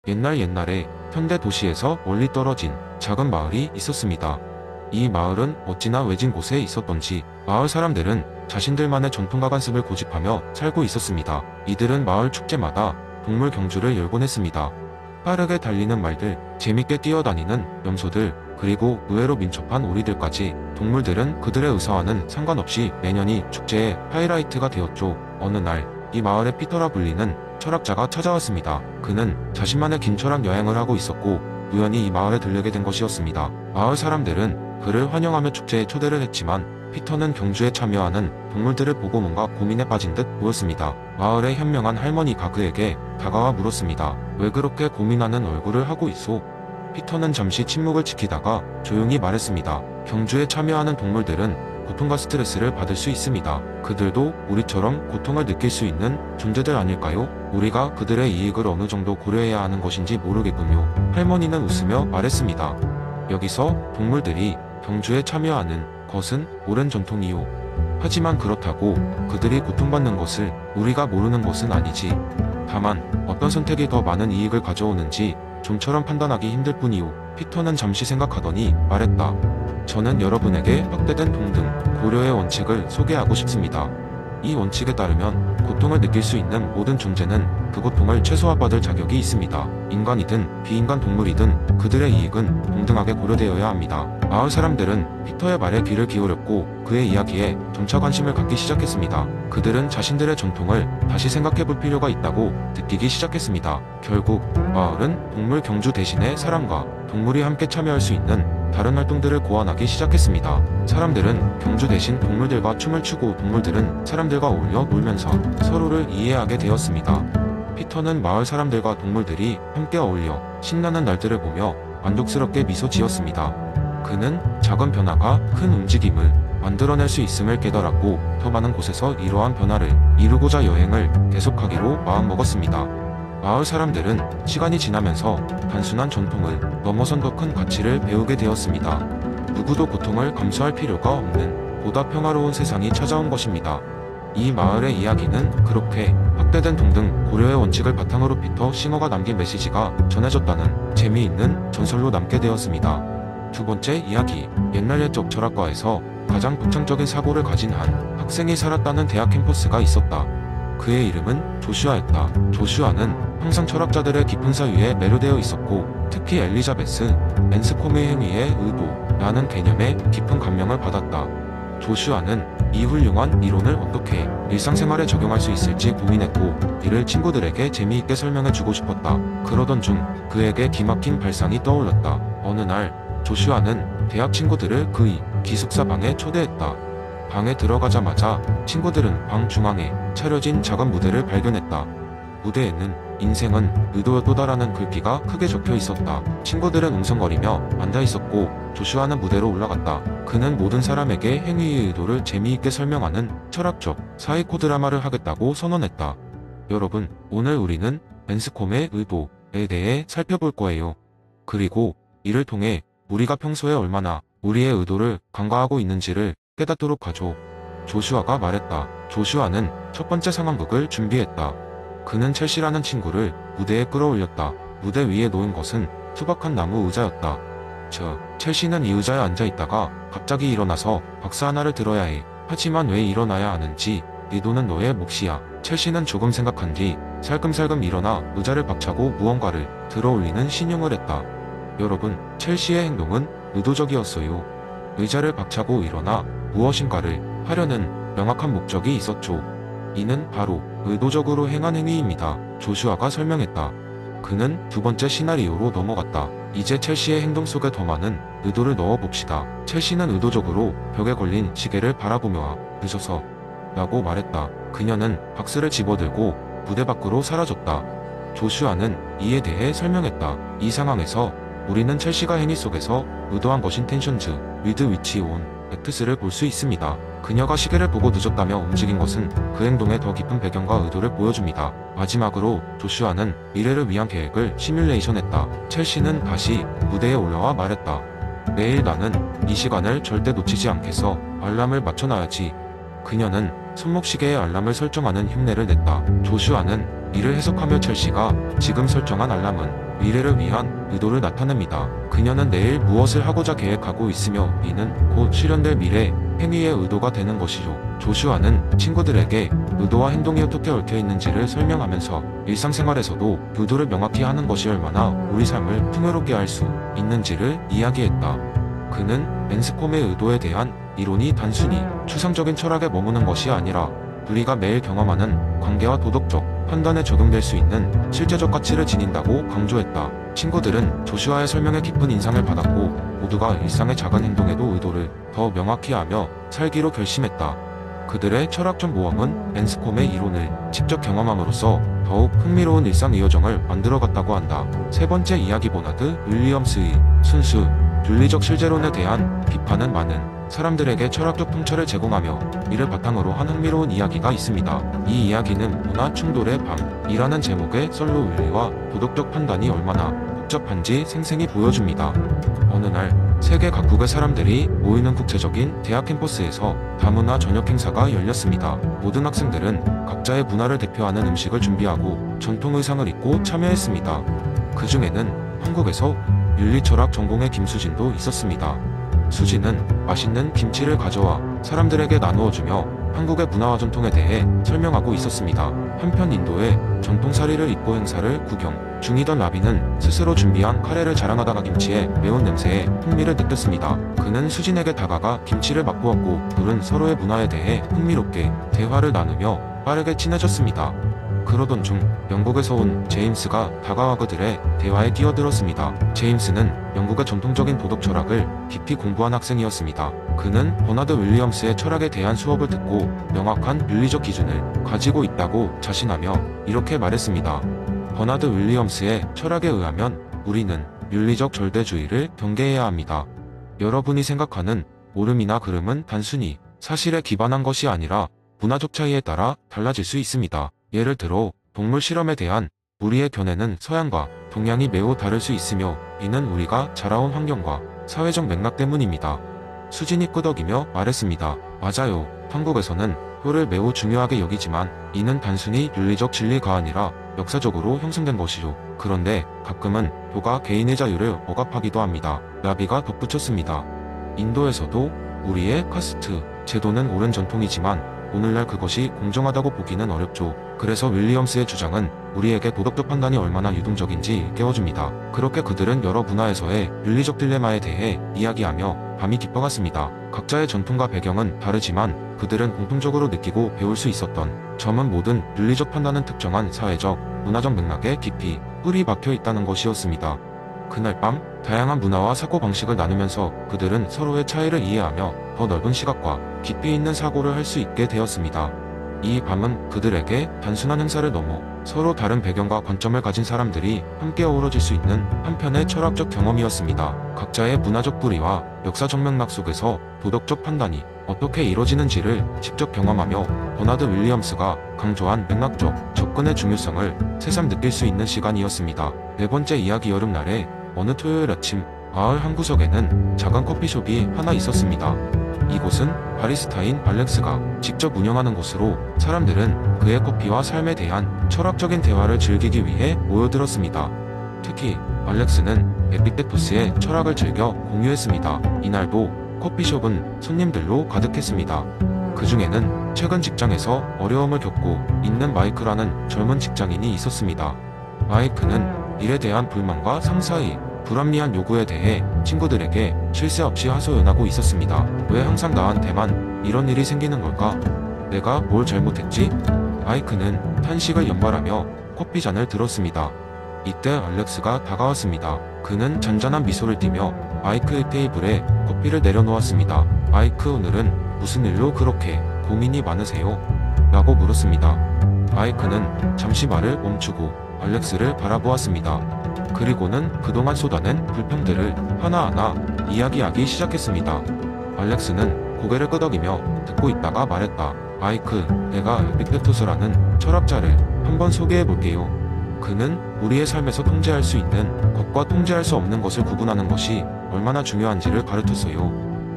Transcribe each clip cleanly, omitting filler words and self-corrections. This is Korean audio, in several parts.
옛날에 현대 도시에서 멀리 떨어진 작은 마을이 있었습니다. 이 마을은 어찌나 외진 곳에 있었던지 마을 사람들은 자신들만의 전통과 관습을 고집하며 살고 있었습니다. 이들은 마을 축제마다 동물 경주를 열곤 했습니다. 빠르게 달리는 말들, 재밌게 뛰어다니는 염소들, 그리고 의외로 민첩한 오리들까지 동물들은 그들의 의사와는 상관없이 매년이 축제의 하이라이트가 되었죠. 어느 날 이 마을에 피터라 불리는 철학자가 찾아왔습니다. 그는 자신만의 긴 철학 여행을 하고 있었고 우연히 이 마을에 들르게 된 것이었습니다. 마을 사람들은 그를 환영하며 축제에 초대를 했지만 피터는 경주에 참여하는 동물들을 보고 뭔가 고민에 빠진 듯 보였습니다. 마을의 현명한 할머니가 그에게 다가와 물었습니다. 왜 그렇게 고민하는 얼굴을 하고 있소? 피터는 잠시 침묵을 지키다가 조용히 말했습니다. 경주에 참여하는 동물들은 고통과 스트레스를 받을 수 있습니다. 그들도 우리처럼 고통을 느낄 수 있는 존재들 아닐까요? 우리가 그들의 이익을 어느 정도 고려해야 하는 것인지 모르겠군요. 할머니는 웃으며 말했습니다. 여기서 동물들이 경주에 참여하는 것은 오랜 전통이요. 하지만 그렇다고 그들이 고통받는 것을 우리가 모르는 것은 아니지. 다만 어떤 선택이 더 많은 이익을 가져오는지 좀처럼 판단하기 힘들 뿐이요. 피터는 잠시 생각하더니 말했다. 저는 여러분에게 확대된 동등 고려의 원칙을 소개하고 싶습니다. 이 원칙에 따르면 고통을 느낄 수 있는 모든 존재는 그 고통을 최소화받을 자격이 있습니다. 인간이든 비인간 동물이든 그들의 이익은 동등하게 고려되어야 합니다. 마을 사람들은 피터의 말에 귀를 기울였고 그의 이야기에 점차 관심을 갖기 시작했습니다. 그들은 자신들의 전통을 다시 생각해볼 필요가 있다고 느끼기 시작했습니다. 결국 마을은 동물 경주 대신에 사람과 동물이 함께 참여할 수 있는 다른 활동들을 고안하기 시작했습니다. 사람들은 경주 대신 동물들과 춤을 추고 동물들은 사람들과 어울려 놀면서 서로를 이해하게 되었습니다. 피터는 마을 사람들과 동물들이 함께 어울려 신나는 날들을 보며 만족스럽게 미소 지었습니다. 그는 작은 변화가 큰 움직임을 만들어낼 수 있음을 깨달았고 더 많은 곳에서 이러한 변화를 이루고자 여행을 계속하기로 마음먹었습니다. 마을 사람들은 시간이 지나면서 단순한 전통을 넘어선 더 큰 가치를 배우게 되었습니다. 누구도 고통을 감수할 필요가 없는 보다 평화로운 세상이 찾아온 것입니다. 이 마을의 이야기는 그렇게 확대된 동등 고려의 원칙을 바탕으로 피터 싱어가 남긴 메시지가 전해졌다는 재미있는 전설로 남게 되었습니다. 두 번째 이야기, 옛날 옛적 철학과에서 가장 독창적인 사고를 가진 한 학생이 살았다는 대학 캠퍼스가 있었다. 그의 이름은 조슈아였다. 조슈아는 항상 철학자들의 깊은 사유에 매료되어 있었고 특히 엘리자베스 앤스콤의 행위의 의도라는 개념에 깊은 감명을 받았다. 조슈아는 이 훌륭한 이론을 어떻게 일상생활에 적용할 수 있을지 고민했고 이를 친구들에게 재미있게 설명해주고 싶었다. 그러던 중 그에게 기막힌 발상이 떠올랐다. 어느 날 조슈아는 대학 친구들을 그의 기숙사 방에 초대했다. 방에 들어가자마자 친구들은 방 중앙에 차려진 작은 무대를 발견했다. 무대에는 인생은 의도였도다라는 글귀가 크게 적혀 있었다. 친구들은 웅성거리며 앉아 있었고 조슈아는 무대로 올라갔다. 그는 모든 사람에게 행위의 의도를 재미있게 설명하는 철학적 사이코 드라마를 하겠다고 선언했다. 여러분, 오늘 우리는 앤스콤의 의도에 대해 살펴볼 거예요. 그리고 이를 통해 우리가 평소에 얼마나 우리의 의도를 간과하고 있는지를 깨닫도록 하죠. 조슈아가 말했다. 조슈아는 첫 번째 상황극을 준비했다. 그는 첼시라는 친구를 무대에 끌어올렸다. 무대 위에 놓인 것은 투박한 나무 의자였다. 첼시는 이 의자에 앉아있다가 갑자기 일어나서 박스 하나를 들어야 해. 하지만 왜 일어나야 하는지 의도는 너의 몫이야. 첼시는 조금 생각한 뒤 살금살금 일어나 의자를 박차고 무언가를 들어올리는 신용을 했다. 여러분, 첼시의 행동은 의도적이었어요. 의자를 박차고 일어나 무엇인가를 하려는 명확한 목적이 있었죠. 이는 바로 의도적으로 행한 행위입니다. 조슈아가 설명했다. 그는 두 번째 시나리오로 넘어갔다. 이제 첼시의 행동 속에 더 많은 의도를 넣어봅시다. 첼시는 의도적으로 벽에 걸린 시계를 바라보며 늦어서 라고 말했다. 그녀는 박스를 집어들고 무대 밖으로 사라졌다. 조슈아는 이에 대해 설명했다. 이 상황에서 우리는 첼시가 행위 속에서 의도한 것인 텐션즈, 위드 위치 온 액트스를 볼 수 있습니다. 그녀가 시계를 보고 늦었다며 움직인 것은 그 행동의 더 깊은 배경과 의도를 보여줍니다. 마지막으로 조슈아는 미래를 위한 계획을 시뮬레이션했다. 첼시는 다시 무대에 올라와 말했다. 내일 나는 이 시간을 절대 놓치지 않겠어. 알람을 맞춰놔야지. 그녀는 손목시계에 알람을 설정하는 흉내를 냈다. 조슈아는 이를 해석하며 첼시가 지금 설정한 알람은 미래를 위한 의도를 나타냅니다. 그녀는 내일 무엇을 하고자 계획하고 있으며 이는 곧 실현될 미래 행위의 의도가 되는 것이죠. 조슈아는 친구들에게 의도와 행동이 어떻게 얽혀 있는지를 설명하면서 일상생활에서도 의도를 명확히 하는 것이 얼마나 우리 삶을 풍요롭게 할 수 있는지를 이야기했다. 그는 앤스콤의 의도에 대한 이론이 단순히 추상적인 철학에 머무는 것이 아니라 우리가 매일 경험하는 관계와 도덕적 판단에 적용될 수 있는 실제적 가치를 지닌다고 강조했다. 친구들은 조슈아의 설명에 깊은 인상을 받았고 모두가 일상의 작은 행동에도 의도를 더 명확히 하며 살기로 결심했다. 그들의 철학적 모험은 앤스콤의 이론을 직접 경험함으로써 더욱 흥미로운 일상 이어정을 만들어갔다고 한다. 세 번째 이야기, 버나드 윌리엄스의 순수 윤리적 실제론에 대한 비판은 많은 사람들에게 철학적 통찰을 제공하며 이를 바탕으로 한 흥미로운 이야기가 있습니다. 이 이야기는 문화 충돌의 밤이라는 제목의 썰로 윤리와 도덕적 판단이 얼마나 복잡한지 생생히 보여줍니다. 어느 날 세계 각국의 사람들이 모이는 국제적인 대학 캠퍼스에서 다문화 저녁 행사가 열렸습니다. 모든 학생들은 각자의 문화를 대표하는 음식을 준비하고 전통 의상을 입고 참여했습니다. 그 중에는 한국에서 윤리철학 전공의 김수진도 있었습니다. 수진은 맛있는 김치를 가져와 사람들에게 나누어주며 한국의 문화와 전통에 대해 설명하고 있었습니다. 한편 인도의 전통사리를 입고 행사를 구경 중이던 라비는 스스로 준비한 카레를 자랑하다가 김치의 매운 냄새에 흥미를 느꼈습니다. 그는 수진에게 다가가 김치를 맛보았고 둘은 서로의 문화에 대해 흥미롭게 대화를 나누며 빠르게 친해졌습니다. 그러던 중 영국에서 온 제임스가 다가와 그들의 대화에 끼어들었습니다. 제임스는 영국의 전통적인 도덕 철학을 깊이 공부한 학생이었습니다. 그는 버나드 윌리엄스의 철학에 대한 수업을 듣고 명확한 윤리적 기준을 가지고 있다고 자신하며 이렇게 말했습니다. 버나드 윌리엄스의 철학에 의하면 우리는 윤리적 절대주의를 경계해야 합니다. 여러분이 생각하는 옳음이나 그름은 단순히 사실에 기반한 것이 아니라 문화적 차이에 따라 달라질 수 있습니다. 예를 들어 동물 실험에 대한 우리의 견해는 서양과 동양이 매우 다를 수 있으며 이는 우리가 자라온 환경과 사회적 맥락 때문입니다. 수진이 끄덕이며 말했습니다. 맞아요. 한국에서는 효를 매우 중요하게 여기지만 이는 단순히 윤리적 진리가 아니라 역사적으로 형성된 것이죠. 그런데 가끔은 효가 개인의 자유를 억압하기도 합니다. 라비가 덧붙였습니다. 인도에서도 우리의 카스트 제도는 오랜 전통이지만 오늘날 그것이 공정하다고 보기는 어렵죠. 그래서 윌리엄스의 주장은 우리에게 도덕적 판단이 얼마나 유동적인지 깨워줍니다. 그렇게 그들은 여러 문화에서의 윤리적 딜레마에 대해 이야기하며 밤이 깊어갔습니다. 각자의 전통과 배경은 다르지만 그들은 공통적으로 느끼고 배울 수 있었던 점은 모든 윤리적 판단은 특정한 사회적, 문화적 맥락에 깊이 뿌리 박혀 있다는 것이었습니다. 그날 밤 다양한 문화와 사고방식을 나누면서 그들은 서로의 차이를 이해하며 더 넓은 시각과 깊이 있는 사고를 할 수 있게 되었습니다. 이 밤은 그들에게 단순한 행사를 넘어 서로 다른 배경과 관점을 가진 사람들이 함께 어우러질 수 있는 한편의 철학적 경험이었습니다. 각자의 문화적 뿌리와 역사적 맥락 속에서 도덕적 판단이 어떻게 이루어지는지를 직접 경험하며 버나드 윌리엄스가 강조한 맥락적 접근의 중요성을 새삼 느낄 수 있는 시간이었습니다. 네 번째 이야기, 여름날에 어느 토요일 아침 마을 한 구석에는 작은 커피숍이 하나 있었습니다. 이곳은 바리스타인 알렉스가 직접 운영하는 곳으로 사람들은 그의 커피와 삶에 대한 철학적인 대화를 즐기기 위해 모여들었습니다. 특히 알렉스는 에픽테토스의 철학을 즐겨 공유했습니다. 이날도 커피숍은 손님들로 가득했습니다. 그 중에는 최근 직장에서 어려움을 겪고 있는 마이크라는 젊은 직장인이 있었습니다. 마이크는 일에 대한 불만과 상사의 불합리한 요구에 대해 친구들에게 쉴 새 없이 하소연하고 있었습니다. 왜 항상 나한테만 이런 일이 생기는 걸까? 내가 뭘 잘못했지? 마이크는 탄식을 연발하며 커피잔을 들었습니다. 이때 알렉스가 다가왔습니다. 그는 잔잔한 미소를 띠며 마이크의 테이블에 커피를 내려놓았습니다. 마이크, 오늘은 무슨 일로 그렇게 고민이 많으세요? 라고 물었습니다. 마이크는 잠시 말을 멈추고 알렉스를 바라보았습니다. 그리고는 그동안 쏟아낸 불평들을 하나하나 이야기하기 시작했습니다. 알렉스는 고개를 끄덕이며 듣고 있다가 말했다. 마이크, 내가 에픽테토스라는 철학자를 한번 소개해볼게요. 그는 우리의 삶에서 통제할 수 있는 것과 통제할 수 없는 것을 구분하는 것이 얼마나 중요한지를 가르쳤어요.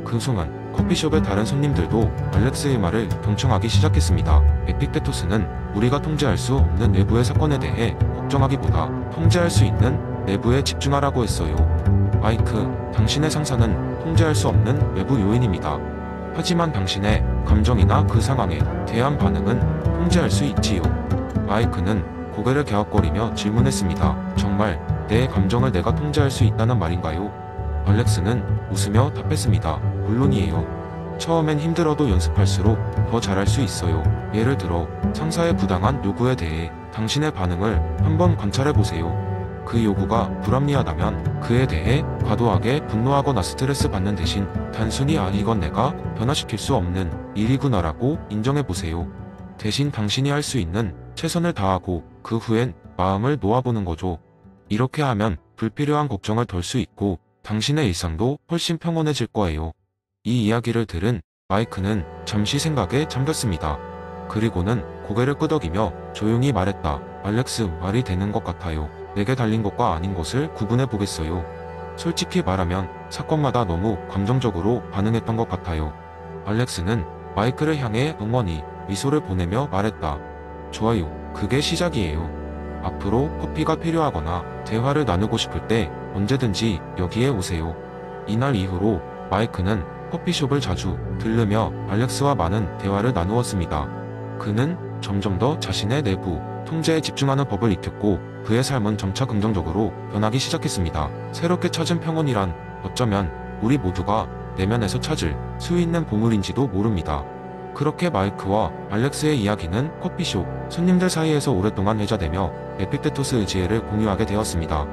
그 순간 커피숍의 다른 손님들도 알렉스의 말을 경청하기 시작했습니다. 에픽테토스는 우리가 통제할 수 없는 외부의 사건에 대해 걱정하기보다 통제할 수 있는 내부에 집중하라고 했어요. 마이크, 당신의 상사는 통제할 수 없는 외부 요인입니다. 하지만 당신의 감정이나 그 상황에 대한 반응은 통제할 수 있지요. 마이크는 고개를 갸웃거리며 질문했습니다. 정말 내 감정을 내가 통제할 수 있다는 말인가요? 알렉스는 웃으며 답했습니다. 물론이에요. 처음엔 힘들어도 연습할수록 더 잘할 수 있어요. 예를 들어 상사의 부당한 요구에 대해 당신의 반응을 한번 관찰해보세요. 그 요구가 불합리하다면 그에 대해 과도하게 분노하거나 스트레스 받는 대신 단순히 이건 내가 변화시킬 수 없는 일이구나라고 인정해보세요. 대신 당신이 할 수 있는 최선을 다하고 그 후엔 마음을 놓아보는 거죠. 이렇게 하면 불필요한 걱정을 덜 수 있고 당신의 일상도 훨씬 평온해질 거예요. 이 이야기를 들은 마이크는 잠시 생각에 잠겼습니다. 그리고는 고개를 끄덕이며 조용히 말했다. 알렉스, 말이 되는 것 같아요. 내게 달린 것과 아닌 것을 구분해 보겠어요. 솔직히 말하면 사건마다 너무 감정적으로 반응했던 것 같아요. 알렉스는 마이크를 향해 응원이 미소를 보내며 말했다. 좋아요. 그게 시작이에요. 앞으로 커피가 필요하거나 대화를 나누고 싶을 때 언제든지 여기에 오세요. 이날 이후로 마이크는 커피숍을 자주 들르며 알렉스와 많은 대화를 나누었습니다. 그는 점점 더 자신의 내부 통제에 집중하는 법을 익혔고 그의 삶은 점차 긍정적으로 변하기 시작했습니다. 새롭게 찾은 평온이란 어쩌면 우리 모두가 내면에서 찾을 수 있는 보물인지도 모릅니다. 그렇게 마이크와 알렉스의 이야기는 커피숍 손님들 사이에서 오랫동안 회자되며 에픽테토스 의지혜를 공유하게 되었습니다.